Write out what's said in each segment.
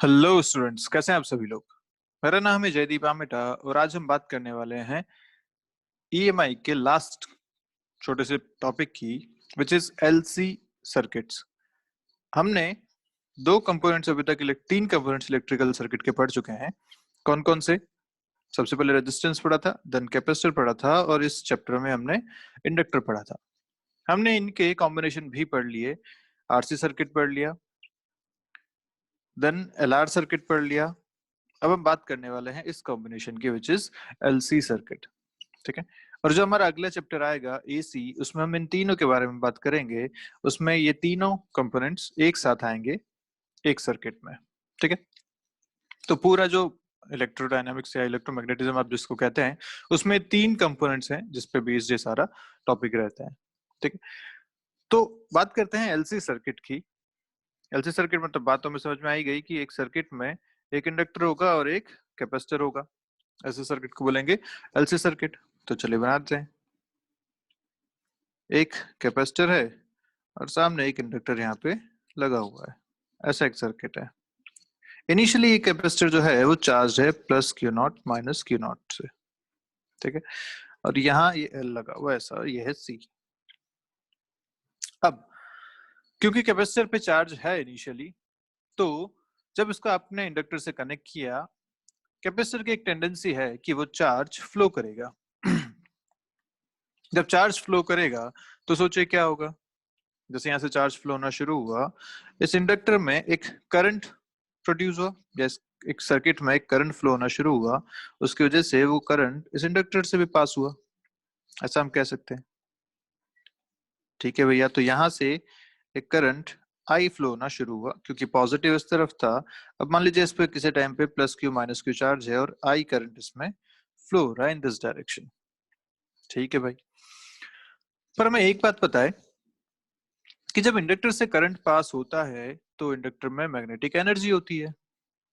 Hello students, कैसे हैं आप सभी लोग। मेरा नाम है जयदीप आमेटा और आज हम बात करने वाले हैं ईएमआई के लास्ट छोटे से टॉपिक की, विच इज एलसी सर्किट्स। हमने दो कंपोनेंट्स अभी तक तीन कंपोनेंट्स इलेक्ट्रिकल सर्किट के पढ़ चुके हैं। कौन कौन से? सबसे पहले रेजिस्टेंस पढ़ा था, देन कैपेसिटर पढ़ा था और इस चैप्टर में हमने इंडक्टर पढ़ा था। हमने इनके कॉम्बिनेशन भी पढ़ लिए। आरसी सर्किट पढ़ लिया, देन एलआर सर्किट पढ़ लिया। अब हम बात करने वाले हैं इस कॉम्बिनेशन की, विच इज एलसी सर्किट। ठीक है। और जो हमारा अगला चैप्टर आएगा एसी, उसमें हम इन तीनों के बारे में बात करेंगे। उसमें ये तीनों कंपोनेंट्स एक साथ आएंगे एक सर्किट में। ठीक है। तो पूरा जो इलेक्ट्रोडायनामिक्स या इलेक्ट्रोमैग्नेटिज्म आप जिसको कहते हैं, उसमें तीन कंपोनेंट्स हैं जिसपे बेस्ड ये सारा टॉपिक रहता है। ठीक है। तो बात करते हैं एलसी सर्किट की। एलसी सर्किट मतलब बातों में समझ में आई गई कि एक सर्किट में एक इंडक्टर होगा और एक कैपेसिटर होगा। ऐसे सर्किट को बोलेंगे एलसी सर्किट। तो चलिए बनाते हैं। एक कैपेसिटर है और सामने एक इंडक्टर यहाँ पे लगा हुआ है। ऐसा एक सर्किट है। इनिशियली ये कैपेसिटर जो है वो चार्ज है plus Q not minus Q not से। ठीक है। और यहाँ ये एल लगा हुआ है, ऐसा ये है सी। अब क्योंकि कैपेसिटर पे चार्ज है इनिशियली, तो जब इसको आपने इंडक्टर से कनेक्ट किया, कैपेसिटर की एक टेंडेंसी है कि वो चार्ज फ्लो करेगा। जब चार्ज फ्लो करेगा तो सोचिए क्या होगा। जैसे यहाँ से चार्ज फ्लो होना शुरू हुआ, इस इंडक्टर में एक करंट प्रोड्यूस हुआ, या एक सर्किट में एक करंट फ्लो होना शुरू हुआ। उसकी वजह से वो करंट इस इंडक्टर से भी पास हुआ, ऐसा हम कह सकते हैं। ठीक है भैया। तो यहाँ से एक करंट आई फ्लो होना शुरू हुआ क्योंकि पॉजिटिव इस तरफ था। अब मान लीजिए इस पे किसी टाइम पे plus Q minus Q charge है और आई करंट इसमें फ्लो हो रहा है इन दिस डायरेक्शन। ठीक है भाई। पर हमें एक बात पता है कि जब इंडक्टर से करंट पास होता है तो इंडक्टर में मैग्नेटिक एनर्जी होती है।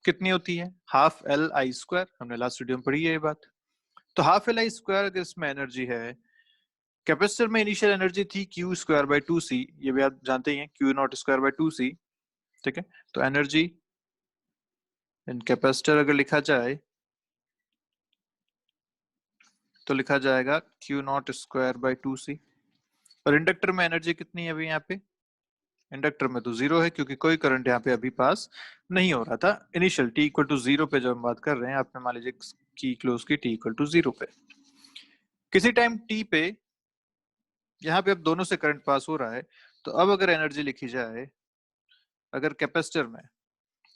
कितनी होती है? Half L I square. हमने लास्ट वीडियो में पढ़ी है ये बात। तो हाफ एल आई स्क्वायर अगर इसमें एनर्जी है, कैपेसिटर में इनिशियल एनर्जी थी Q square by two C, ये भी आप जानते ही हैं, Q naught square by two C. ठीक है। तो एनर्जी इन कैपेसिटर अगर लिखा जाए तो लिखा जाएगा Q naught square by two C. और इंडक्टर में एनर्जी कितनी है अभी यहाँ पे? इंडक्टर में तो जीरो है क्योंकि कोई करंट यहाँ पे अभी पास नहीं हो रहा था। Initial T equal to zero पे जब हम बात कर रहे हैं, आपने मान लीजिए की क्लोज की टी इक्वल टू जीरो पे, किसी टाइम टी पे यहाँ पे अब दोनों से करंट पास हो रहा है। तो अब अगर एनर्जी लिखी जाए अगर कैपेसिटर में,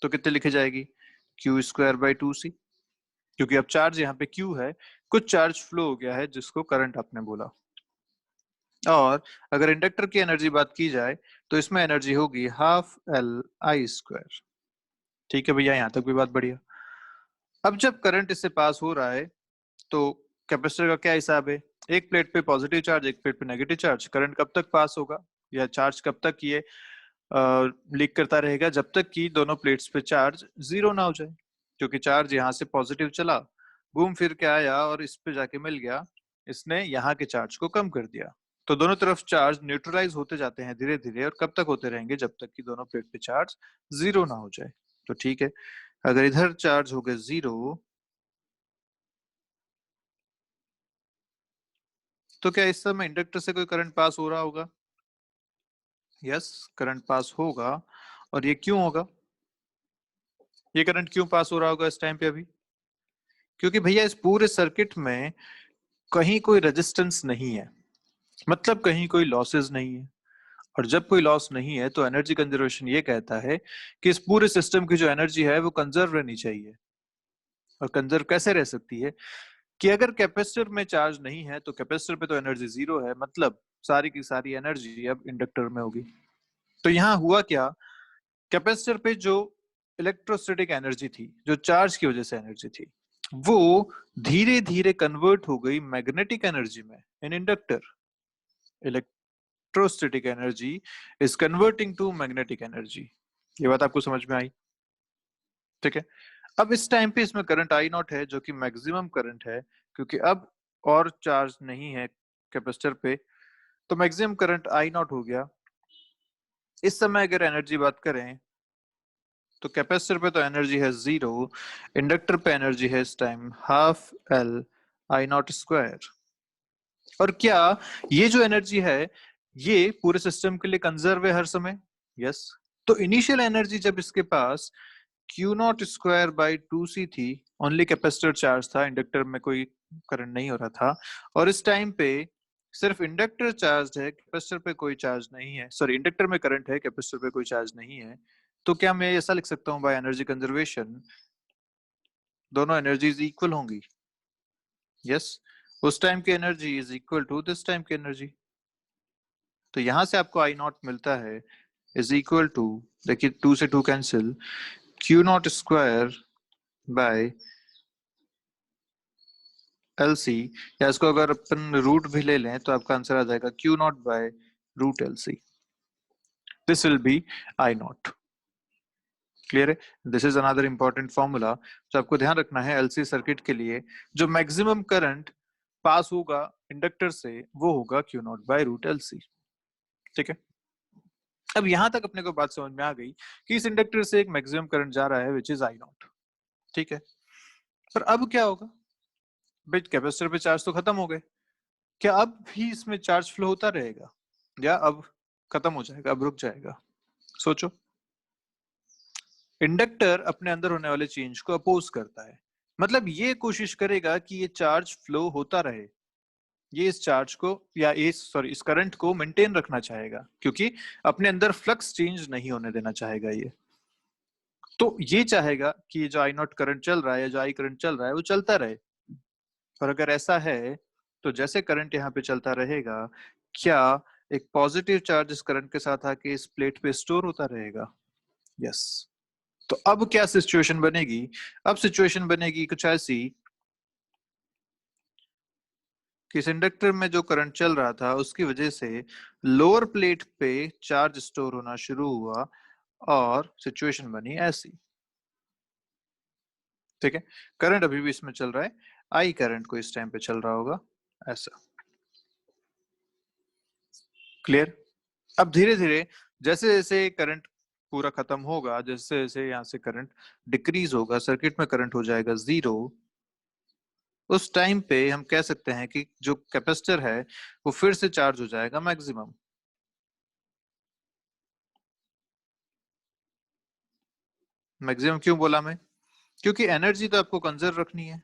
तो कितने लिखी जाएगी? क्यू स्क्वायर बाई टू सी। क्योंकि अब चार्ज यहाँ पे क्यू है, कुछ चार्ज फ्लो हो गया है जिसको करंट आपने बोला। और अगर इंडक्टर की एनर्जी बात की जाए तो इसमें एनर्जी होगी हाफ एल आई स्क्वायर। ठीक है भैया, यहाँ तक भी बात बढ़िया। अब जब करंट इससे पास हो रहा है तो कैपेसिटर का क्या हिसाब है? एक प्लेट पे पॉजिटिव चार्ज, एक प्लेट पे नेगेटिव चार्ज। करंट कब तक पास होगा या चार्ज कब तक ये लीक करता रहेगा? जब तक कि दोनों प्लेट्स पे चार्ज जीरो ना हो जाए। क्योंकि चार्ज यहाँ से पॉजिटिव चला, घूम फिर के आया और इस पे जाके मिल गया, इसने यहाँ के चार्ज को कम कर दिया। तो दोनों तरफ चार्ज न्यूट्रलाइज होते जाते हैं धीरे धीरे, और कब तक होते रहेंगे? जब तक कि दोनों प्लेट पे चार्ज जीरो ना हो जाए। तो ठीक है, अगर इधर चार्ज हो गए जीरो, तो क्या इस समय इंडक्टर से कोई करंट पास हो रहा होगा? यस, करंट पास होगा। और ये क्यों होगा? ये करंट क्यों पास हो रहा होगा इस टाइम पे अभी? क्योंकि भैया इस पूरे सर्किट में कहीं कोई रेजिस्टेंस नहीं है, मतलब कहीं कोई लॉसेस नहीं है। और जब कोई लॉस नहीं है तो एनर्जी कंजर्वेशन ये कहता है कि इस पूरे सिस्टम की जो एनर्जी है वो कंजर्व रहनी चाहिए। और कंजर्व कैसे रह सकती है? कि अगर कैपेसिटर में चार्ज नहीं है तो कैपेसिटर पे तो एनर्जी जीरो है, मतलब सारी की सारी एनर्जी अब इंडक्टर में होगी। तो यहाँ हुआ क्या, कैपेसिटर पे जो इलेक्ट्रोस्टैटिक एनर्जी थी, जो चार्ज की वजह से एनर्जी थी, वो धीरे धीरे कन्वर्ट हो गई मैग्नेटिक एनर्जी में in inductor. Electrostatic energy is converting to magnetic energy. ये बात आपको समझ में आई? ठीक है। अब इस टाइम पे इसमें करंट आई नॉट है जो कि मैक्सिमम करंट है, क्योंकि अब और चार्ज नहीं है कैपेसिटर पे, तो मैक्सिमम करंट आई नॉट हो गया। इस समय अगर एनर्जी बात करें तो कैपेसिटर पे तो एनर्जी है 0, इंडक्टर पे एनर्जी है इस time half L I not square. और क्या ये जो एनर्जी है ये पूरे सिस्टम के लिए कंजर्व है हर समय? यस। तो इनिशियल एनर्जी जब इसके पास Q naught square by 2c थी, ओनली कैपेसिटर चार्ज था, इंडक्टर में कोई करंट नहीं हो रहा था, और इस टाइम पे सिर्फ इंडक्टर चार्ज है, कैपेसिटर पे कोई चार्ज नहीं है, सॉरी इंडक्टर में करंट है, कैपेसिटर पे कोई चार्ज नहीं है, तो क्या मैं ऐसा लिख सकता हूँ बाय एनर्जी कंजर्वेशन दोनों एनर्जीज इक्वल होंगी? यस। उस टाइम की energy is equal to this time की एनर्जी। तो यहां से आपको आई नॉट मिलता है इज इक्वल टू, देखिए 2 से 2 cancel, Q naught square by L C, या इसको अगर अपन रूट भी ले लें तो आपका आंसर आ जाएगा Q naught by root L C. This will be I naught. Clear है? This is another important formula जो आपको ध्यान रखना है एलसी सर्किट के लिए। जो मैक्सिमम करंट पास होगा इंडक्टर से वो होगा Q naught by root L C. ठीक है, अब यहां तक अपने को बात समझ में आ गई कि इस इंडक्टर से एक मैक्सिमम करंट जा रहा है विच इज आई नॉट। ठीक है, पर अब क्या होगा? बिट कैपेसिटर पे चार्ज तो खत्म हो गए, क्या अब भी इसमें चार्ज फ्लो होता रहेगा या अब खत्म हो जाएगा, अब रुक जाएगा? सोचो। इंडक्टर अपने अंदर होने वाले चेंज को अपोज करता है, मतलब ये कोशिश करेगा कि ये चार्ज फ्लो होता रहे, ये इस चार्ज को या इस करंट को मेंटेन रखना चाहेगा, क्योंकि अपने अंदर फ्लक्स चेंज नहीं होने देना चाहेगा ये। तो ये चाहेगा कि जो आई नॉट करंट चल रहा है, जो आई करंट चल रहा है वो चलता रहे। पर अगर ऐसा है तो जैसे करंट यहाँ पे चलता रहेगा, क्या एक पॉजिटिव चार्ज इस करंट के साथ आके इस प्लेट पे स्टोर होता रहेगा? यस। तो अब क्या सिचुएशन बनेगी? अब सिचुएशन बनेगी कुछ ऐसी कि इस इंडक्टर में जो करंट चल रहा था उसकी वजह से लोअर प्लेट पे चार्ज स्टोर होना शुरू हुआ और सिचुएशन बनी ऐसी। ठीक है, करंट अभी भी इसमें चल रहा है, आई करंट को इस टाइम पे चल रहा होगा ऐसा। क्लियर? अब धीरे धीरे जैसे जैसे करंट पूरा खत्म होगा, जैसे जैसे यहाँ से करंट डिक्रीज होगा, सर्किट में करंट हो जाएगा 0, उस टाइम पे हम कह सकते हैं कि जो कैपेसिटर है वो फिर से चार्ज हो जाएगा मैक्सिमम। मैक्सिमम क्यों बोला मैं? क्योंकि एनर्जी तो आपको कंजर्व रखनी है।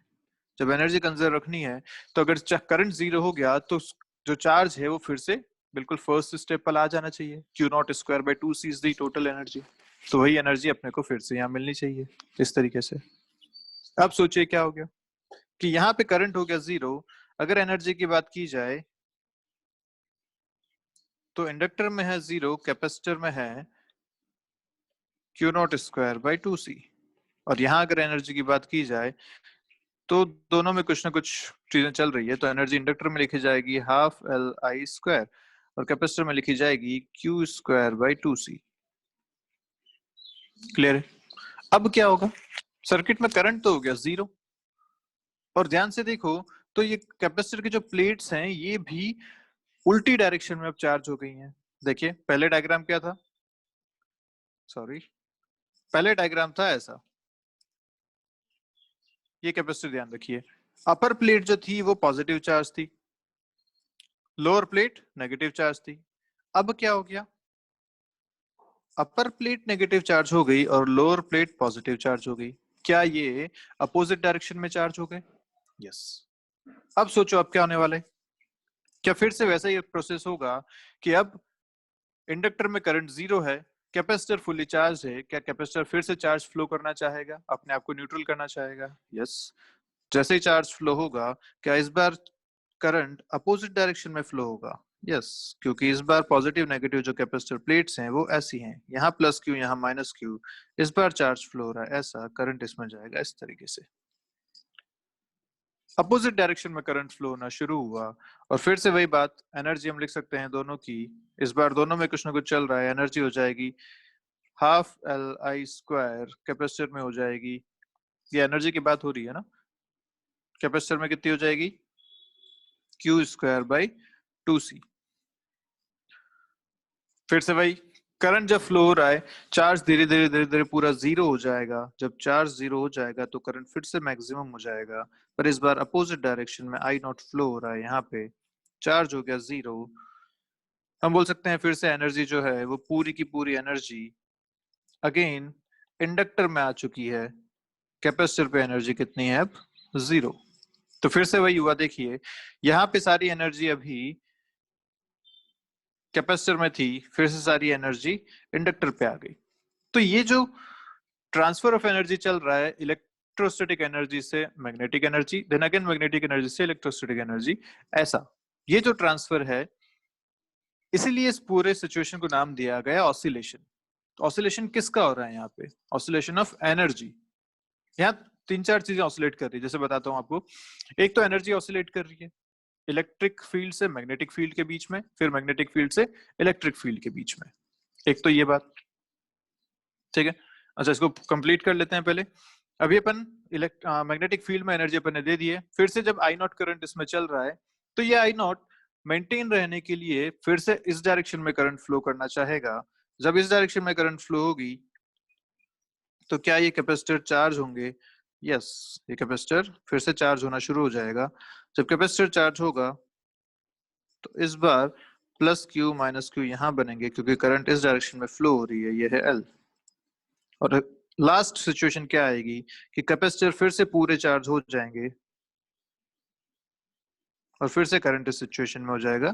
जब एनर्जी कंजर्व रखनी है तो अगर करंट 0 हो गया तो जो चार्ज है वो फिर से बिल्कुल फर्स्ट स्टेप पर आ जाना चाहिए, Q naught square by 2c is the total energy. तो वही एनर्जी अपने को फिर से यहाँ मिलनी चाहिए इस तरीके से। अब सोचिए क्या हो गया कि यहाँ पे करंट हो गया 0, अगर एनर्जी की बात की जाए तो इंडक्टर में है 0, कैपेसिटर में है Q naught square by 2c, और यहाँ अगर एनर्जी की बात की जाए तो दोनों में कुछ ना कुछ चीजें चल रही है, तो एनर्जी इंडक्टर में लिखी जाएगी हाफ एल आई स्क्वायर और कैपेसिटर में लिखी जाएगी Q square by 2c। Clear है? अब क्या होगा? सर्किट में करंट तो हो गया 0, और ध्यान से देखो तो ये कैपेसिटर की जो प्लेट्स हैं ये भी उल्टी डायरेक्शन में अब चार्ज हो गई हैं। देखिए पहले डायग्राम क्या था, सॉरी पहले डायग्राम था ऐसा, ये कैपेसिटर ध्यान रखिए, अपर प्लेट जो थी वो पॉजिटिव चार्ज थी, लोअर प्लेट नेगेटिव चार्ज थी। अब क्या हो गया? अपर प्लेट नेगेटिव चार्ज हो गई और लोअर प्लेट पॉजिटिव चार्ज हो गई। क्या ये अपोजिट डायरेक्शन में चार्ज हो गए? यस। अब सोचो अब क्या होने वाला है? क्या फिर से वैसा ही प्रोसेस होगा कि अब इंडक्टर में करंट 0 है, कैपेसिटर फुली चार्ज है, क्या कैपेसिटर फिर से चार्ज फ्लो करना चाहेगा, अपने आप को न्यूट्रल करना चाहेगा? यस। जैसे ही चार्ज फ्लो होगा क्या इस बार करंट अपोजिट डायरेक्शन में फ्लो होगा? यस, क्योंकि इस बार पॉजिटिव नेगेटिव जो कैपेसिटर प्लेट्स हैं वो ऐसी हैं, यहाँ प्लस क्यू यहाँ माइनस क्यू, इस बार चार्ज फ्लो हो रहा है ऐसा, करंट इसमें जाएगा इस तरीके से, अपोजिट डायरेक्शन में करंट फ्लो होना शुरू हुआ। और फिर से वही बात, एनर्जी हम लिख सकते हैं दोनों की, इस बार दोनों में कुछ ना कुछ चल रहा है, एनर्जी हो जाएगी half L I square, capacitor में हो जाएगी, ये एनर्जी की बात हो रही है ना, कैपेसिटर में कितनी हो जाएगी क्यू स्क्वायर बाई 2c। फिर से वही करंट जब फ्लो हो रहा है, चार्ज धीरे धीरे धीरे धीरे पूरा जीरो हो जाएगा। जब चार्ज जीरो हो जाएगा तो करंट फिर से मैक्सिमम हो जाएगा, पर इस बार अपोजिट डायरेक्शन में आई नॉट फ्लो हो रहा है। यहाँ पे चार्ज हो गया जीरो। हम बोल सकते हैं फिर से एनर्जी जो है वो पूरी की पूरी एनर्जी अगेन इंडक्टर में आ चुकी है। कैपेसिटर पे एनर्जी कितनी है अब? जीरो। तो फिर से वही हुआ, देखिए यहाँ पे सारी एनर्जी अभी कैपेसिटर में थी, फिर से सारी एनर्जी इंडक्टर पे आ गई। तो ये जो ट्रांसफर ऑफ एनर्जी चल रहा है इलेक्ट्रोस्टैटिक एनर्जी से magnetic energy, then again magnetic energy से इलेक्ट्रोस्टैटिक एनर्जी, ऐसा ये जो ट्रांसफर है, इसीलिए इस पूरे सिचुएशन को नाम दिया गया ऑसिलेशन। ऑसिलेशन किसका हो रहा है यहाँ पे? Oscillation of energy. यहाँ तीन चार चीजें ऑसिलेट कर रही है, जैसे बताता हूँ आपको। एक तो एनर्जी ऑसिलेट कर रही है इलेक्ट्रिक फील्ड से मैग्नेटिक फील्ड के बीच में, फिर मैग्नेटिक फील्ड से इलेक्ट्रिक फील्ड के बीच में। एक तो ये बात, ठीक है। अच्छा, इसको कंप्लीट कर लेते हैं पहले। अभी अपन मैग्नेटिक फील्ड में एनर्जी अपन ने दे दी है। फिर से जब आई नॉट करंट इसमें चल रहा है, तो ये आई नॉट मेंटेन रहने के लिए फिर से इस डायरेक्शन में करंट फ्लो करना चाहेगा। जब इस डायरेक्शन में करंट फ्लो होगी तो क्या ये कैपेसिटर चार्ज होंगे? यस, ये कैपेसिटर फिर से चार्ज होना शुरू हो जाएगा। जब कैपेसिटर चार्ज होगा तो इस बार प्लस क्यू माइनस क्यू यहां बनेंगे, क्योंकि करंट इस डायरेक्शन में फ्लो हो रही है, ये है एल। और लास्ट सिचुएशन क्या आएगी कि कैपेसिटर फिर से पूरे चार्ज हो जाएंगे और फिर से करंट इस सिचुएशन में हो जाएगा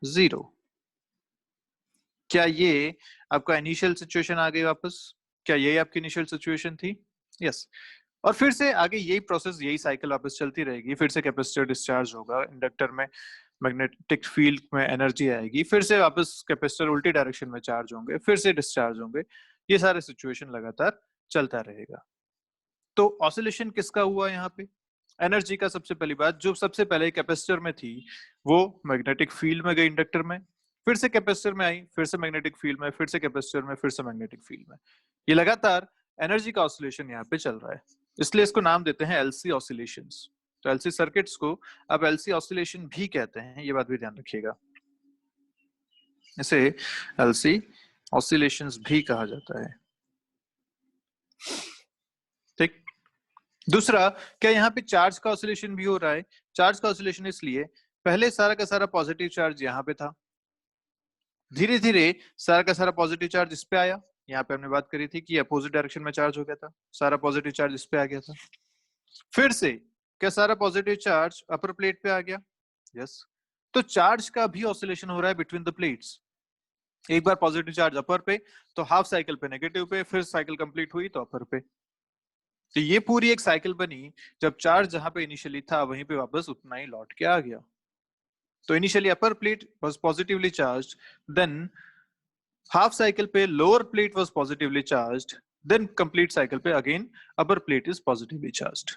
जीरो। क्या ये आपका इनिशियल सिचुएशन आ गई वापस? क्या यही आपकी इनिशियल सिचुएशन थी? यस। और फिर से आगे यही प्रोसेस, यही साइकिल वापस चलती रहेगी। फिर से कैपेसिटर डिस्चार्ज होगा, इंडक्टर में मैग्नेटिक फील्ड में एनर्जी आएगी, फिर से वापस कैपेसिटर उल्टी डायरेक्शन में चार्ज होंगे, फिर से डिस्चार्ज होंगे। ये सारे सिचुएशन लगातार चलता रहेगा। तो ऑसिलेशन किसका हुआ यहाँ पे? एनर्जी का। सबसे पहली बात, जो सबसे पहले कैपेसिटर में थी वो मैग्नेटिक फील्ड में गई इंडक्टर में, फिर से कैपेसिटर में आई, फिर से मैग्नेटिक फील्ड में, फिर से कैपेसिटर में, फिर से मैग्नेटिक फील्ड में। ये लगातार एनर्जी का ऑसिलेशन यहाँ पे चल रहा है, इसलिए इसको नाम देते हैं एलसी ऑसिलेशंस। तो एलसी सर्किट्स को अब एलसी ऑसिलेशन भी कहते हैं, ये बात भी ध्यान रखिएगा। इसे एलसी ऑसिलेशंस भी कहा जाता है, ठीक। दूसरा, क्या यहाँ पे चार्ज का ऑसिलेशन भी हो रहा है? चार्ज का ऑसिलेशन इसलिए, पहले सारा का सारा पॉजिटिव चार्ज यहाँ पे था, धीरे धीरे सारा का सारा पॉजिटिव चार्ज इस पे आया। यहाँ पे हमने बात करी थी कि अपोजिट डायरेक्शन में चार्ज हो गया था, सारा पॉजिटिव चार्ज इस पे आ गया था। फिर से क्या सारा पॉजिटिव चार्ज अपर प्लेट पे आ गया? यस। तो चार्ज का भी ऑसिलेशन हो रहा है बिटवीन द प्लेट्स। एक बार पॉजिटिव चार्ज अपर पे तो हाफ साइकिल पे नेगेटिव पे, फिर साइकिल कंप्लीट हुई तो अपर पे। तो ये पूरी एक साइकिल बनी, जब चार्ज जहां पे इनिशियली था वहीं पे वापस उतना ही लौट के आ गया। तो initially upper plate was positively charged, then half cycle पे lower plate was positively charged, then complete cycle पे again upper plate is positively charged.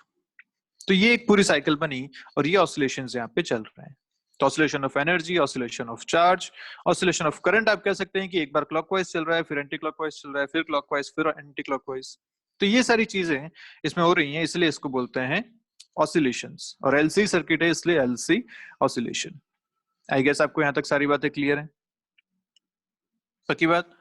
तो ये एक पूरी साइकिल बनी और ये ऑसिलेशंस यहाँ पे चल रहे हैं। तो oscillation of energy, oscillation of charge, oscillation of current, आप कह सकते हैं कि एक बार क्लॉकवाइज चल रहा है, फिर एंटी क्लॉकवाइज चल रहा है, फिर क्लॉकवाइज, फिर एंटी क्लॉकवाइज। तो ये सारी चीजें इसमें हो रही हैं, इसलिए इसको बोलते हैं ऑसिलेशंस। और एलसी सर्किट है इसलिए एलसी ऑसिलेशन। आई गेस आपको यहाँ तक सारी बातें क्लियर है? पक्की बात?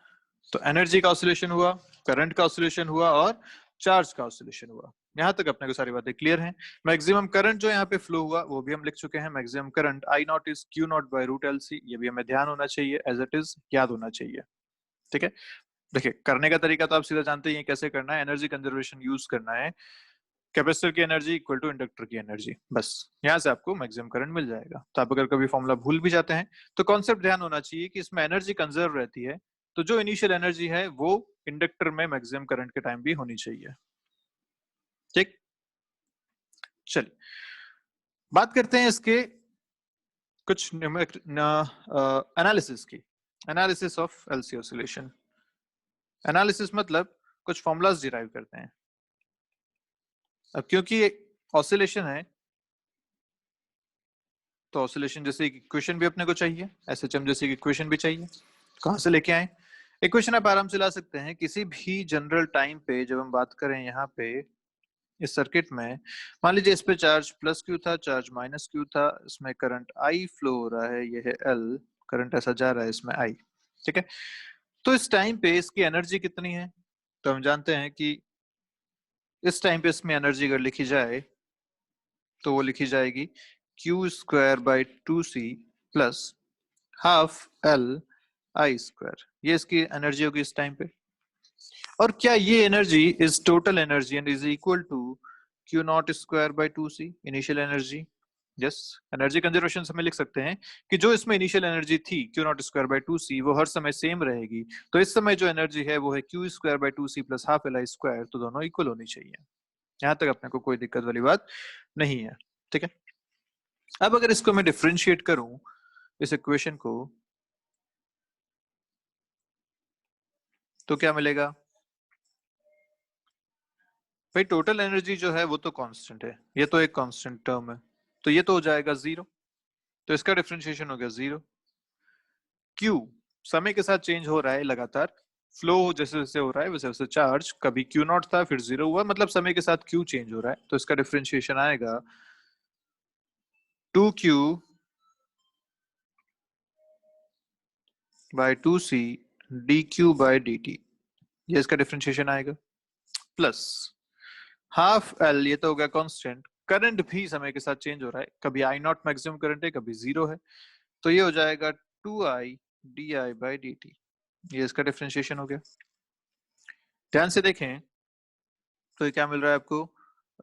तो एनर्जी का ऑसिलेशन हुआ, करंट का ऑसिलेशन हुआ और चार्ज का ऑसिलेशन हुआ। यहाँ तक अपने को सारी बातें क्लियर हैं। मैक्सिमम करंट जो यहाँ पे फ्लो हुआ वो भी हम लिख चुके हैं। Maximum current I naught is Q naught by root L C, ये भी हमें ध्यान होना चाहिए, एज इट इज याद होना चाहिए, ठीक है। देखिए, करने का तरीका तो आप सीधा जानते ही हैं कैसे करना है। एनर्जी कंजर्वेशन यूज करना है, कैपेसिटर की एनर्जी इक्वल टू इंडक्टर की एनर्जी, बस यहाँ से आपको मैक्सिमम करंट मिल जाएगा। तो आप अगर कभी फॉर्मूला भूल भी जाते हैं तो कॉन्सेप्ट ध्यान होना चाहिए कि इसमें एनर्जी कंजर्व रहती है, तो जो इनिशियल एनर्जी है वो इंडक्टर में मैक्सिमम करंट के टाइम भी होनी चाहिए, ठीक। चलिए बात करते हैं इसके कुछ एनालिसिस की। Analysis of LC oscillation. Analysis मतलब कुछ फॉर्मूलाज डिराइव करते हैं। अब क्योंकि ऑसिलेशन है तो ऑसिलेशन जैसे इक्वेशन भी अपने को चाहिए, एसएचएम जैसी इक्वेशन भी चाहिए। कहां से लेके आए? इक्वेशन आप आराम से ला सकते हैं किसी भी जनरल टाइम पे। जब हम बात करें यहाँ पे इस सर्किट में, मान लीजिए इस पे चार्ज प्लस क्यू था, चार्ज माइनस क्यू था, इसमें करंट आई फ्लो हो रहा है, ये है एल, करंट ऐसा जा रहा है इसमें आई, ठीक है। तो इस टाइम पे इसकी एनर्जी कितनी है, तो हम जानते हैं कि इस टाइम पे इसमें एनर्जी अगर लिखी जाए तो वो लिखी जाएगी Q²/2C प्लस हाफ Li²। ये इसकी एनर्जी होगी इस टाइम पे। और क्या ये energy is total energy and is equal to Q0²/2C initial energy? Yes, energy conservation से हमें लिख सकते हैं कि जो इसमें इनिशियल एनर्जी थी Q0²/2C वो हर समय सेम रहेगी। तो इस समय जो एनर्जी है वो है Q²/2C प्लस हाफ Li², तो दोनों इक्वल होनी चाहिए। यहाँ तक अपने को कोई दिक्कत वाली बात नहीं है, ठीक है। अब अगर इसको मैं डिफरेंशिएट करूं इस इक्वेशन को, तो क्या मिलेगा भाई? टोटल एनर्जी जो है वो तो कांस्टेंट है, ये तो एक कांस्टेंट टर्म है, तो ये तो हो जाएगा 0, तो इसका डिफरेंशिएशन हो गया 0। क्यू समय के साथ चेंज हो रहा है लगातार, फ्लो जैसे जैसे हो रहा है वैसे वैसे चार्ज, कभी Q0 था फिर 0 हुआ, मतलब समय के साथ Q चेंज हो रहा है, तो इसका डिफरेंशिएशन आएगा 2Q/2C dQ/dt, ये इसका डिफरेंशिएशन आएगा, प्लस हाफ L, ये तो हो गया कांस्टेंट, करंट भी समय के साथ चेंज हो रहा है, कभी I0 मैक्सिमम करंट है कभी 0 है, तो ये हो जाएगा 2I di/dt, ये इसका डिफरेंशिएशन हो गया। ध्यान से देखें तो ये क्या मिल रहा है आपको,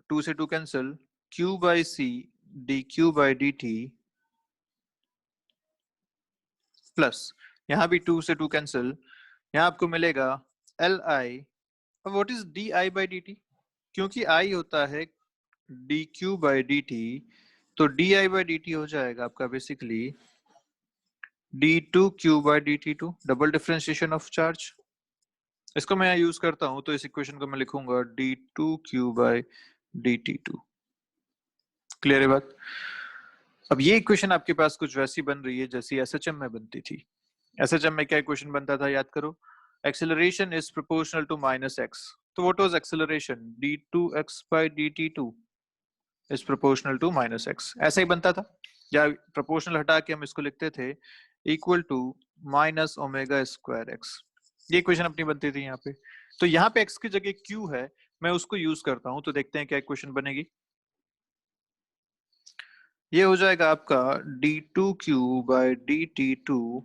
2 से 2 कैंसिल, Q/C dQ/dt प्लस यहाँ भी 2 से 2 कैंसिल, यहाँ आपको मिलेगा Li। अब व्हाट इज di/dt? क्योंकि I होता है dQ/dt, तो di/dt हो जाएगा आपका basically d2Q/dt2, double differentiation of charge. इसको मैं यूज करता हूं तो इस इक्वेशन को मैं लिखूंगा d2Q/dt2। क्लियर है बात? अब ये इक्वेशन आपके पास कुछ वैसी बन रही है जैसी एसएचएम में बनती थी। एसएचएम में क्या इक्वेशन बनता था, याद करो, acceleration is proportional to -x, तो what was acceleration, d2x/dt2 is proportional to -x, ऐसा ही बनता था। या प्रोपोर्शनल हटा के हम इसको लिखते थे इक्वल टू -ω²x, ये इक्वेशन अपनी बनती थी यहाँ पे। तो यहाँ पे x की जगह q है, मैं उसको यूज करता हूँ, तो देखते हैं क्या इक्वेशन बनेगी। ये हो जाएगा आपका d2Q/dt2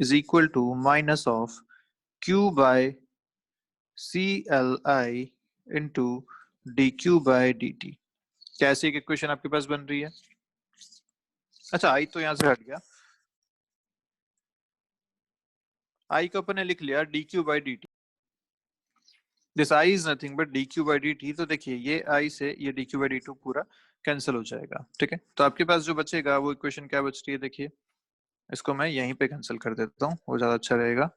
is equal to minus of Q/CLI into dQ/dt। क्या ऐसी एक इक्वेशन आपके पास बन रही है? अच्छा, आई तो यहां से हट गया, आई को अपन ने लिख लिया dQ/dt, this I is nothing but dQ/dt, तो देखिए ये आई से ये dQ/dt पूरा कैंसिल हो जाएगा, ठीक है। तो आपके पास जो बचेगा वो इक्वेशन क्या बच रही है, देखिए इसको मैं यहीं पे कैंसिल कर देता हूँ, वो ज्यादा अच्छा रहेगा।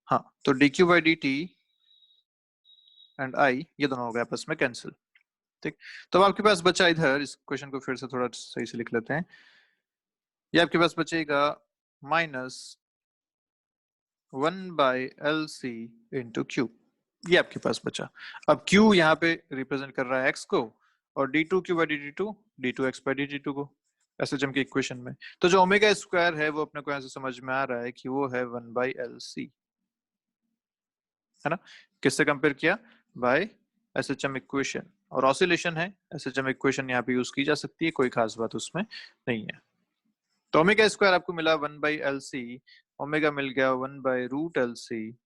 हाँ, तो dQ/dt एंड आई ये दोनों हो गए आपस में कैंसिल, ठीक। तो अब आपके पास बचा इधर, इस क्वेश्चन को फिर से थोड़ा सही से लिख लेते हैं, ये आपके पास बचेगा -1/LC इंटू क्यू, ये आपके पास बचा। अब Q यहाँ पे रिप्रेजेंट कर रहा है x को, और d2Q/dt2 d2x/dt2 को एसएचएम की इक्वेशन में। तो जो ओमेगा स्क्वायर है वो अपने को यहाँ से समझ में आ रहा है कि वो है 1/LC, है ना। किससे कंपेयर किया, बाय एसएचएम इक्वेशन, और ऑसिलेशन है, एसएचएम इक्वेशन यहाँ पे यूज की जा सकती है, कोई खास बात उसमें नहीं है। तो ओमेगा स्क्वायर आपको मिला 1/LC, ओमेगा मिल गया 1/√LC।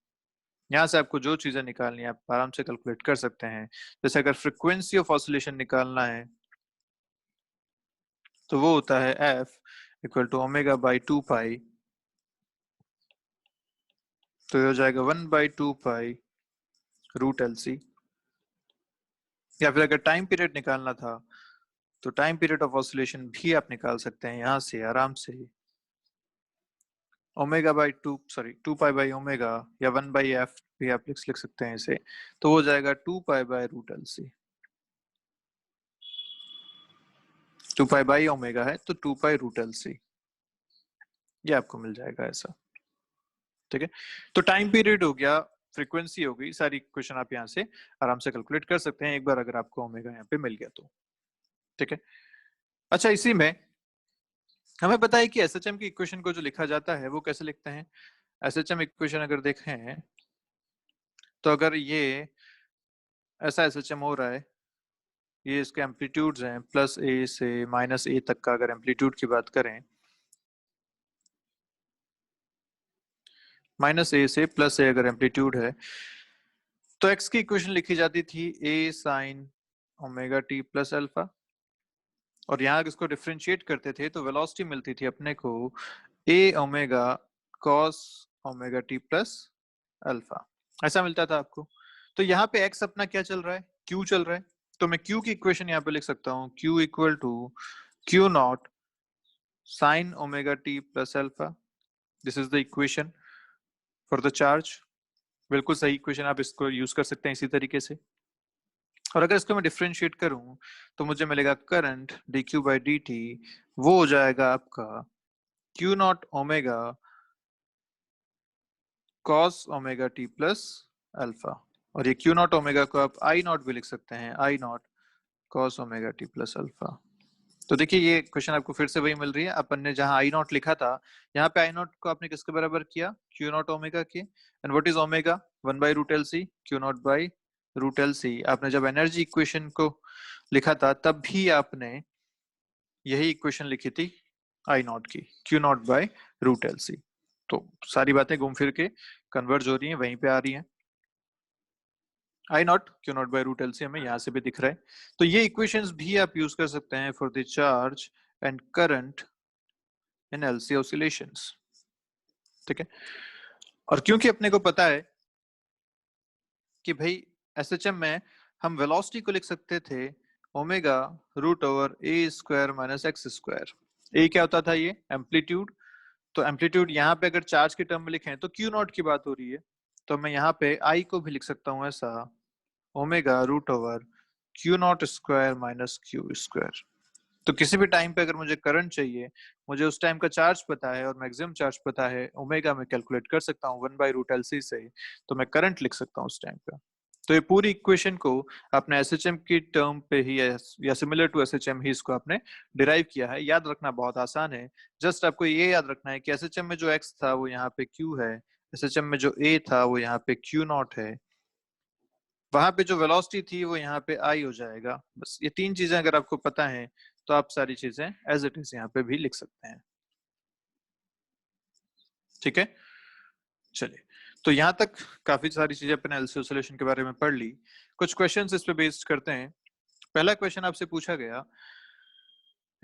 यहाँ से आपको जो चीजें निकालनी है आप आराम से कैलकुलेट कर सकते हैं। जैसे अगर फ्रीक्वेंसी ऑफ ऑसिलेशन निकालना है तो वो होता है F इक्वल टू ω/2π, तो ये हो जाएगा 1/2π√LC। या फिर अगर टाइम पीरियड निकालना था तो टाइम पीरियड ऑफ ऑसिलेशन भी आप निकाल सकते हैं यहाँ से आराम से, ω/2π/ω या 1/f भी आप लिख सकते हैं इसे, तो हो जाएगा 2π/√LC। 2π/ω है तो 2π√LC, ये आपको मिल जाएगा ऐसा, ठीक है। तो टाइम पीरियड हो गया, फ्रीक्वेंसी हो गई, सारी इक्वेशन आप यहाँ से आराम से कैलकुलेट कर सकते हैं एक बार अगर आपको ओमेगा यहाँ पे मिल गया तो, ठीक है। अच्छा, इसी में हमें पता है कि एसएचएम की इक्वेशन को जो लिखा जाता है वो कैसे लिखते हैं, एसएचएम इक्वेशन अगर देखें तो अगर ये ऐसा एसएचएम हो रहा है, ये इसके एम्पलीट्यूड्स हैं प्लस ए से माइनस ए तक का, अगर एम्पलीट्यूड की बात करें माइनस ए से प्लस ए अगर एम्पलीट्यूड है, तो एक्स की इक्वेशन लिखी जाती थी A sine omega T plus alpha, और यहाँ इसको डिफ्रेंशिएट करते थे तो वेलोसिटी मिलती थी अपने को A omega cos omega T plus alpha, ऐसा मिलता था आपको। तो यहाँ पे एक्स अपना क्या चल रहा है, क्यू चल रहा है, तो मैं क्यू की इक्वेशन यहाँ पे लिख सकता हूँ Q equal to Q naught sine omega T plus alpha, this is the equation for the charge. बिल्कुल सही इक्वेशन, आप इसको यूज कर सकते हैं इसी तरीके से। और अगर इसको मैं डिफ्रेंशिएट करूं तो मुझे मिलेगा current D Q by D T, वो हो जाएगा आपका Q naught omega cos omega T plus alpha, और ये क्यू नॉट ओमेगा को आप आई नॉट भी लिख सकते हैं, I naught cos omega T plus alpha. तो देखिए ये क्वेश्चन आपको फिर से वही मिल रही है, अपन ने जहां आई नॉट लिखा था यहाँ पे आई नॉट को आपने किसके बराबर किया, क्यू नॉट ओमेगा के, and what is omega, 1/√LC, Q naught by root L C. आपने जब एनर्जी इक्वेशन को लिखा था तब भी आपने यही इक्वेशन लिखी थी आई नॉट की, Q naught by root L C. तो सारी बातें घूम फिर के कन्वर्ज हो रही हैं, वहीं पे आ रही हैं। I naught Q naught by root L C हमें यहाँ से भी दिख रहा है। तो ये इक्वेशंस भी आप यूज कर सकते हैं for the charge and current in LC oscillations, ठीक है। और क्योंकि अपने को पता है कि भाई एसएचएम में हम वेलोसिटी को लिख सकते थे ओमेगा रूट ओवर ए स्क्वायर माइनस एक्स स्क्वायर। ए क्या होता था, ये एम्पलीट्यूड, तो एम्पलीट्यूड यहाँ पे अगर चार्ज के टर्म में लिखें तो क्यू नॉट की बात हो रही है, तो मैं यहाँ पे आई को भी लिख सकता हूँ ऐसा omega root over Q naught square minus Q square. तो किसी भी टाइम पे अगर मुझे करंट चाहिए, मुझे उस टाइम का चार्ज पता है और मैक्सिमम चार्ज पता है, ओमेगा में कैलकुलेट कर सकता हूँ 1/√LC से, तो मैं करंट लिख सकता हूँ उस टाइम पे। तो ये पूरी इक्वेशन को आपने एसएचएम की टर्म पे ही या सिमिलर टू एसएचएम ही इसको आपने डिराइव किया है। याद रखना बहुत आसान है, जस्ट आपको ये याद रखना है कि एसएचएम में जो एक्स था वो यहाँ पे क्यू है, एसएचएम में जो ए था वो यहाँ पे क्यू नॉट है, वहां पे जो वेलोसिटी थी वो यहाँ पे आई हो जाएगा। बस ये तीन चीजें अगर आपको पता है तो आप सारी चीजें एज इट इज यहाँ पे भी लिख सकते हैं, ठीक है। चलिए, तो यहाँ तक काफी सारी चीजें अपने एलसी ऑसिलेशन के बारे में पढ़ ली। कुछ क्वेश्चंस इस पे बेस्ड करते हैं। पहला क्वेश्चन आपसे पूछा गया,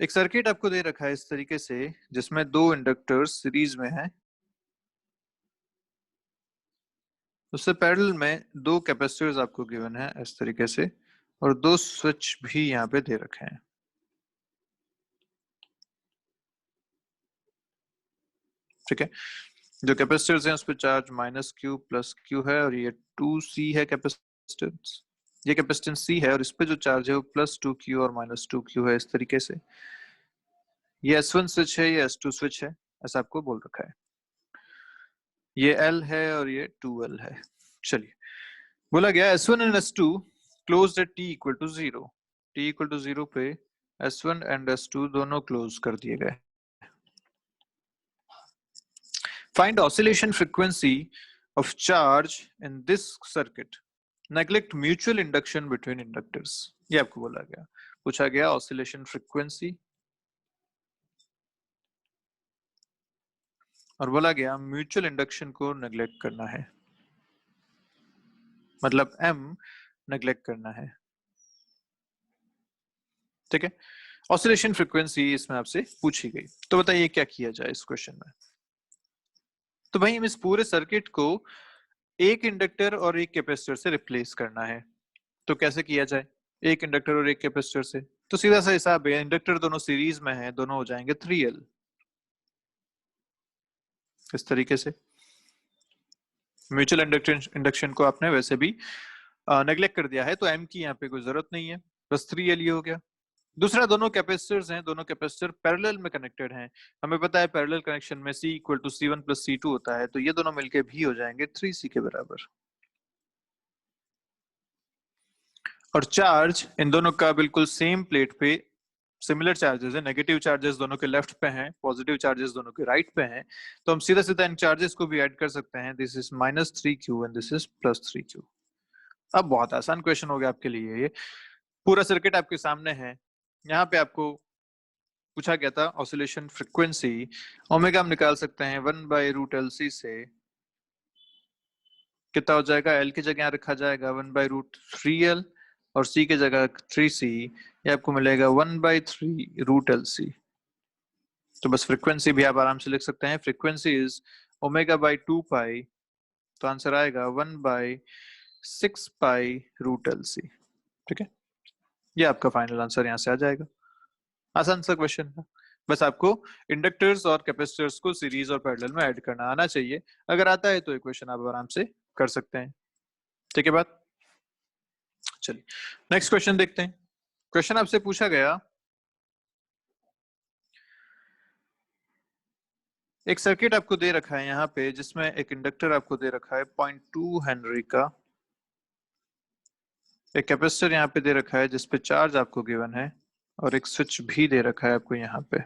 एक सर्किट आपको दे रखा है इस तरीके से जिसमें दो इंडक्टर्स सीरीज में है, उससे पैरेलल में दो कैपेसिटर्स आपको गिवन है इस तरीके से, और दो स्विच भी यहाँ पे दे रखे हैं, ठीक है। जो कैपेसिटर्स हैं उस पर charge minus Q plus Q है, और ये 2C है कैपेसिटेंस, ये कैपेसिटेंस C है, और इस पे जो चार्ज है वो +2Q और -2Q है इस तरीके से। ये S1 स्विच है, ये S2 स्विच है, ऐसा आपको बोल रखा है। ये L है और ये 2L है। चलिए, बोला गया S1 and S2 closed at t equal to 0, t equal to 0 पे S1 एंड S2 दोनों क्लोज कर दिए गए। Find oscillation frequency of charge in this circuit. Neglect mutual induction between inductors. ये आपको बोला गया, पूछा गया oscillation frequency, और बोला गया म्यूचुअल इंडक्शन को नेग्लेक्ट करना है, मतलब M नेग्लेक्ट करना है, ठीक है। ऑसिलेशन फ्रीक्वेंसी इसमें आपसे पूछी गई, तो बताइए क्या किया जाए इस क्वेश्चन में। तो भाई हम इस पूरे सर्किट को एक इंडक्टर और एक कैपेसिटर से रिप्लेस करना है, तो कैसे किया जाए, एक इंडक्टर और एक कैपेसिटर से, तो सीधा सा हिसाब है, इंडक्टर दोनों सीरीज में है, दोनों हो जाएंगे 3L इस तरीके से। म्यूचुअल इंडक्शन को आपने वैसे भी नेग्लेक्ट कर दिया है, तो M की यहाँ पे कोई जरूरत नहीं है, बस 3L ये हो गया। दूसरा, दोनों कैपेसिटर्स हैं, दोनों कैपेसिटर पैरेलल में कनेक्टेड हैं, हमें पता है पैरेलल कनेक्शन में C equal to C1 plus C2 होता है, तो ये दोनों मिलके भी हो जाएंगे 3C के बराबर। और चार्ज इन दोनों का बिल्कुल सेम प्लेट पे सिमिलर चार्जेस है, नेगेटिव चार्जेस दोनों के लेफ्ट पे हैं, पॉजिटिव चार्जेस दोनों के राइट पे हैं, तो हम सीधा सीधा इन चार्जेस को भी ऐड कर सकते हैं। This is -3q and this is +3q। अब बहुत आसान क्वेश्चन हो गया आपके लिए। ये पूरा सर्किट आपके सामने है। यहाँ पे आपको पूछा गया था ऑसिलेशन फ्रीक्वेंसी, ओमेगा हम निकाल सकते हैं 1/√LC से। कितना हो जाएगा? एल की जगह रखा जाएगा 1/√3L और सी की जगह 3C। ये आपको मिलेगा 1/3√LC। तो बस फ्रीक्वेंसी भी आप आराम से लिख सकते हैं। फ्रीक्वेंसी इज ω/2π, तो आंसर आएगा 1/6π√LC। ठीक है, ये आपका फाइनल आंसर यहाँ से आ जाएगा। आसान सा क्वेश्चन है, बस आपको इंडक्टर्स और कैपेसिटर्स को सीरीज और पैरेलल में ऐड करना आना चाहिए। अगर आता है तो ये क्वेश्चन आप आराम से कर सकते हैं। ठीक है बात? चलिए नेक्स्ट क्वेश्चन देखते हैं। क्वेश्चन आपसे पूछा गया, एक सर्किट आपको दे रखा है यहाँ पे जिसमें एक इंडक्टर आपको दे रखा है 0.2 हेनरी का, एक कैपेसिटर यहाँ पे दे रखा है जिसपे चार्ज आपको गिवन है, और एक स्विच भी दे रखा है आपको यहाँ पे।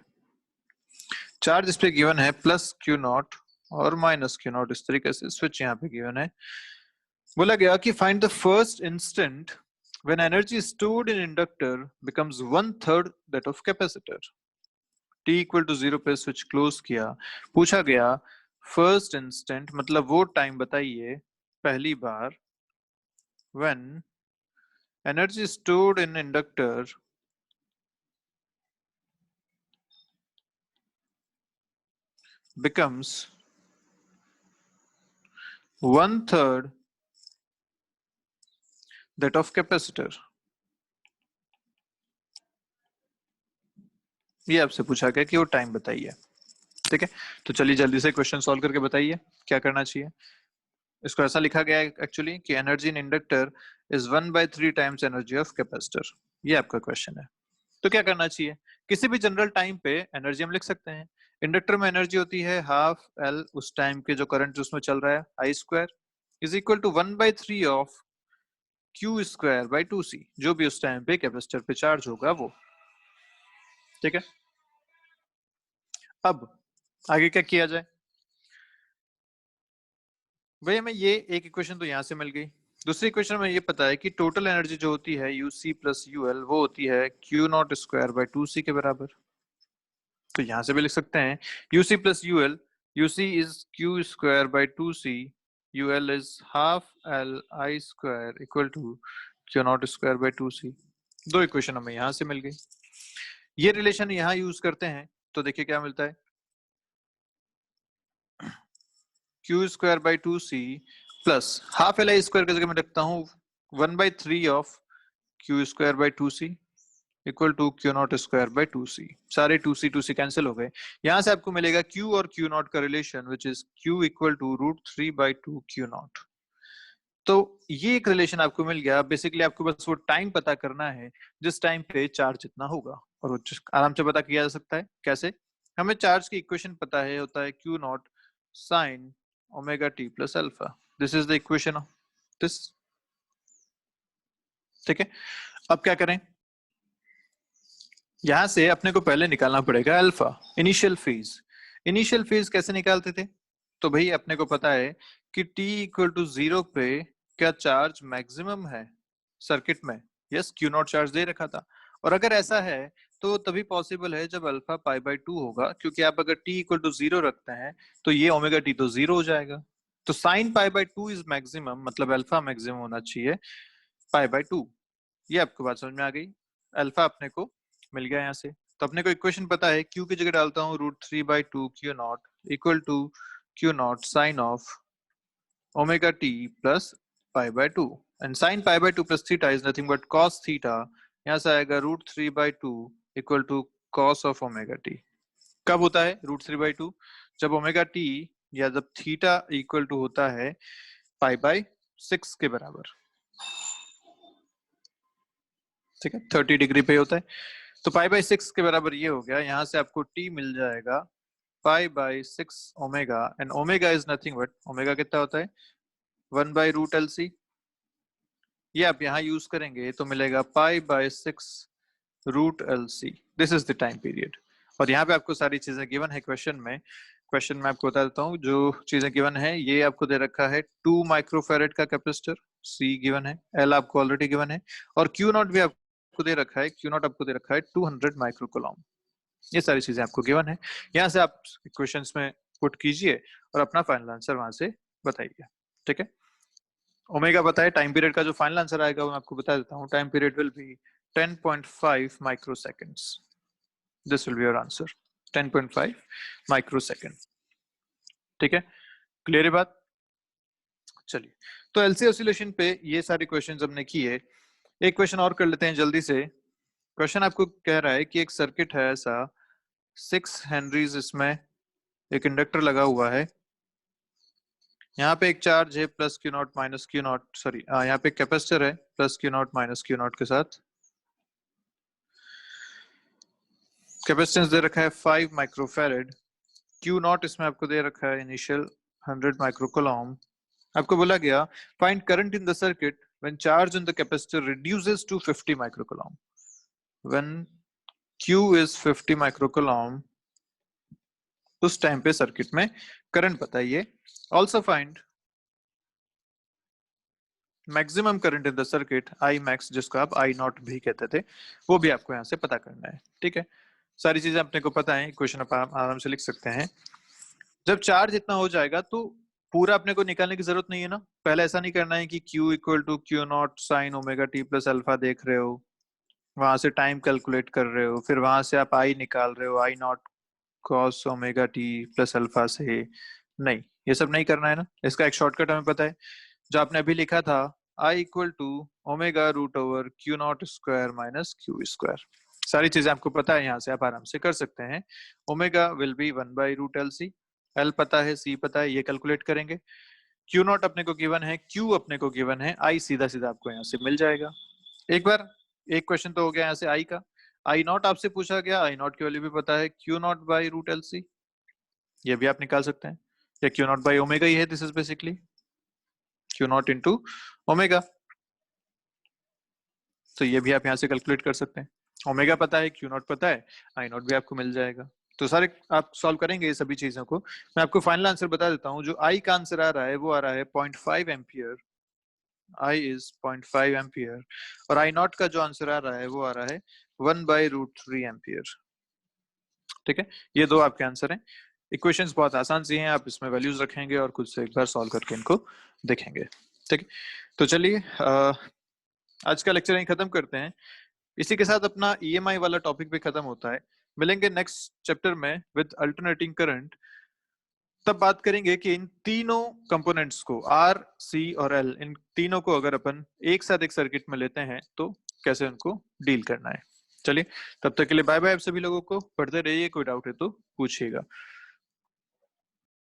चार्ज इस पे गिवन है +Q0 और -Q0, इस तरीके से स्विच यहाँ पे गिवन है। बोला गया कि find the first instant when energy stored in inductor becomes 1/3 that of capacitor. t = 0 पे स्विच क्लोज किया। पूछा गया फर्स्ट इंस्टेंट मतलब वो टाइम बताइए पहली बार when energy stored in inductor becomes 1/3 that of capacitor। ये आपसे पूछा गया कि वो टाइम बताइए। ठीक है, तो चलिए जल्दी से क्वेश्चन सॉल्व करके बताइए क्या करना चाहिए। इसको ऐसा लिखा गया है एक्चुअली कि energy in inductor is 1/3 times energy of capacitor. ये आपका क्वेश्चन है। तो क्या करना चाहिए? किसी भी जनरल टाइम पे एनर्जी हम लिख सकते हैं। इंडक्टर में एनर्जी होती है ½ L, उस टाइम के जो करंट उसमें चल रहा है, I² is equal to 1/3 of Q²/2C, जो भी उस टाइम पे कैपेसिटर पे चार्ज होगा वो। ठीक है, अब आगे क्या किया जाए? भैया हमें ये एक इक्वेशन तो यहाँ से मिल गई। दूसरी इक्वेशन में ये पता है कि टोटल एनर्जी जो होती है UC + UL वो होती है Q0²/2C के बराबर। तो यहाँ से भी लिख सकते हैं UC + UL, UC is Q²/2C, UL is ½ LI² equal to Q0²/2C। दो इक्वेशन हमें यहाँ से मिल गई। ये रिलेशन यहाँ यूज करते हैं तो देखिए क्या मिलता है, Q²/2C प्लस ½ LI² की जगह मैं रखता हूँ 1/3 of Q²/2C equal to Q0²/2C। सारे 2C कैंसिल हो गए। यहाँ से आपको मिलेगा Q और Q0 का relation which is Q = √3/2 Q0। तो ये एक रिलेशन आपको मिल गया। बेसिकली आपको बस वो टाइम पता करना है जिस टाइम पे चार्ज जितना होगा, और वो आराम से पता किया जा सकता है। कैसे? हमें चार्ज की इक्वेशन पता है, होता है Q0 sin ω/t + α। This is the equation of this. ठीक है, अब क्या करें? यहां से अपने को पहले निकालना पड़ेगा alpha, initial phase. Initial phase कैसे निकालते थे? तो भाई अपने को पता है कि t = 0 पे क्या चार्ज मैक्सिमम है सर्किट में? यस, Q0 चार्ज दे रखा था। और अगर ऐसा है तो तभी पॉसिबल है जब अल्फा π/2 होगा, क्योंकि आप अगर t = 0 रखते हैं तो ये ω/t तो 0 हो जाएगा। तो sin π/2 इज मैक्सिमम, मतलब अल्फा मैक्सिमम होना चाहिए π/2। ये आपको बात समझ में आ गई। अल्फा अपने को मिल गया यहाँ से। तो अपने को इक्वेशन पता है, Q की जगह डालता हूँ √3/2 Q0 equal to Q0 sine of ω/t + π/2 and sine π/2 + theta is nothing but cos theta. यहाँ से आएगा √3/2 equal to cos of ω/t। कब होता है √3/2? जब ω/t या जब थीटा इक्वल टू होता है π/6 के बराबर। ठीक है, 30 डिग्री पे होता है। तो π/6 के बराबर ये हो गया। यहाँ से आपको t मिल जाएगा π/6 omega, and omega is nothing but, omega कितना होता है 1/√LC। ये आप यहाँ यूज करेंगे तो मिलेगा π/6 √LC। This is the time period. और यहाँ पे आपको सारी चीजें गिवन है क्वेश्चन में। क्वेश्चन में आपको बता देता हूँ जो चीजें गिवन है। ये आपको दे रखा है 2 माइक्रोफेरेड का कैपेसिटर, सी गिवन है, एल आपको ऑलरेडी गिवन है, और क्यू नॉट भी आपको दे रखा है, क्यू नॉट आपको दे रखा है 200 माइक्रोकोलॉम। ये सारी चीजें आपको गिवन है। यहाँ से आप क्वेश्चंस में पुट कीजिए और अपना फाइनल आंसर वहां से बताइए। ठीक है, ओमेगा बताए, टाइम पीरियड का जो फाइनल आंसर आएगा वो मैं आपको बता देता हूँ। Time period will be 10.5 microseconds. This will be your answer, 10.5 microsecond. ठीक है, क्लियर है बात? चलिए, तो एलसी ऑसिलेशन पे ये सारे क्वेश्चंस हमने किए। एक क्वेश्चन और कर लेते हैं जल्दी से। क्वेश्चन आपको कह रहा है कि एक सर्किट है ऐसा 6 हेनरीज, इसमें एक इंडक्टर लगा हुआ है, यहाँ पे एक चार्ज है plus Q not minus Q not, sorry यहाँ पे कैपेसिटर है plus Q not minus Q not के साथ। कैपेसिटेंस दे रखा है 5 माइक्रोफेरेड, क्यू नॉट इसमें आपको दे रखा है इनिशियल 100 माइक्रोकोलॉम। आपको बोला गया find current in the circuit when charge in the capacitor reduces to 50 microcoulomb. When Q is 50 microcoulomb, उस टाइम पे सर्किट में करंट बताइए। Also find maximum current in the circuit I max, जिसको आप आई नॉट भी कहते थे, वो भी आपको यहाँ से पता करना है। ठीक है, सारी चीजें अपने को पता है, क्वेश्चन आप आराम से लिख सकते हैं। जब चार्ज इतना हो जाएगा तो पूरा अपने को निकालने की जरूरत नहीं है ना। पहले ऐसा नहीं करना है कि Q equal to Q naught sine omega T plus alpha देख रहे हो, वहां से टाइम कैलकुलेट कर रहे हो, फिर वहां से आप आई निकाल रहे हो, I naught cos omega T plus alpha से। नहीं, ये सब नहीं करना है ना। इसका एक शॉर्टकट हमें पता है, जो आपने अभी लिखा था, I equal to omega root over Q naught square minus Q square. सारी चीजें आपको पता है, यहाँ से आप आराम से कर सकते हैं। Omega will be 1/√LC, L पता है, सी पता है, ये कैलकुलेट करेंगे। क्यू नॉट अपने को गिवन है, क्यू अपने को गिवन है, आई सीधा सीधा आपको यहाँ से मिल जाएगा। एक बार एक क्वेश्चन तो हो गया यहाँ से आई का। आई नॉट आपसे पूछा गया, आई नॉट की वैल्यू भी पता है, Q0/√LC, ये भी आप निकाल सकते हैं। या Q0/ओमेगा ही है, this is basically Q0 into omega, तो ये भी आप यहाँ से कैलकुलेट कर सकते हैं। ओमेगा पता है, Q0 पता है, आई नॉट भी आपको मिल जाएगा। तो सारे आप सॉल्व करेंगे ये सभी चीजों को। मैं आपको फाइनल आंसर बता देता हूँ। जो आई का आंसर आ रहा है वो आ रहा है 0.5 एम्पियर, आई इज 0.5 एम्पियर, और आई नॉट का जो आंसर आ रहा है वो आ रहा है 1/√3 एम्पियर। ठीक है, ये दो आपके आंसर हैं। इक्वेशंस बहुत आसान सी हैं, आप इसमें वैल्यूज रखेंगे और खुद से एक बार सॉल्व करके इनको देखेंगे। ठीक है, तो चलिए आज का लेक्चर यहीं खत्म करते हैं। इसी के साथ अपना ईएमआई वाला टॉपिक भी खत्म होता है। मिलेंगे नेक्स्ट चैप्टर में विद अल्टरनेटिंग करंट। तब बात करेंगे कि इन तीनों कंपोनेंट्स को, आर, सी और एल, इन तीनों को अगर अपन एक साथ एक सर्किट में लेते हैं तो कैसे उनको डील करना है। चलिए, तब तक के लिए बाय बाय आप सभी लोगों को। पढ़ते रहिए, कोई डाउट है तो पूछिएगा।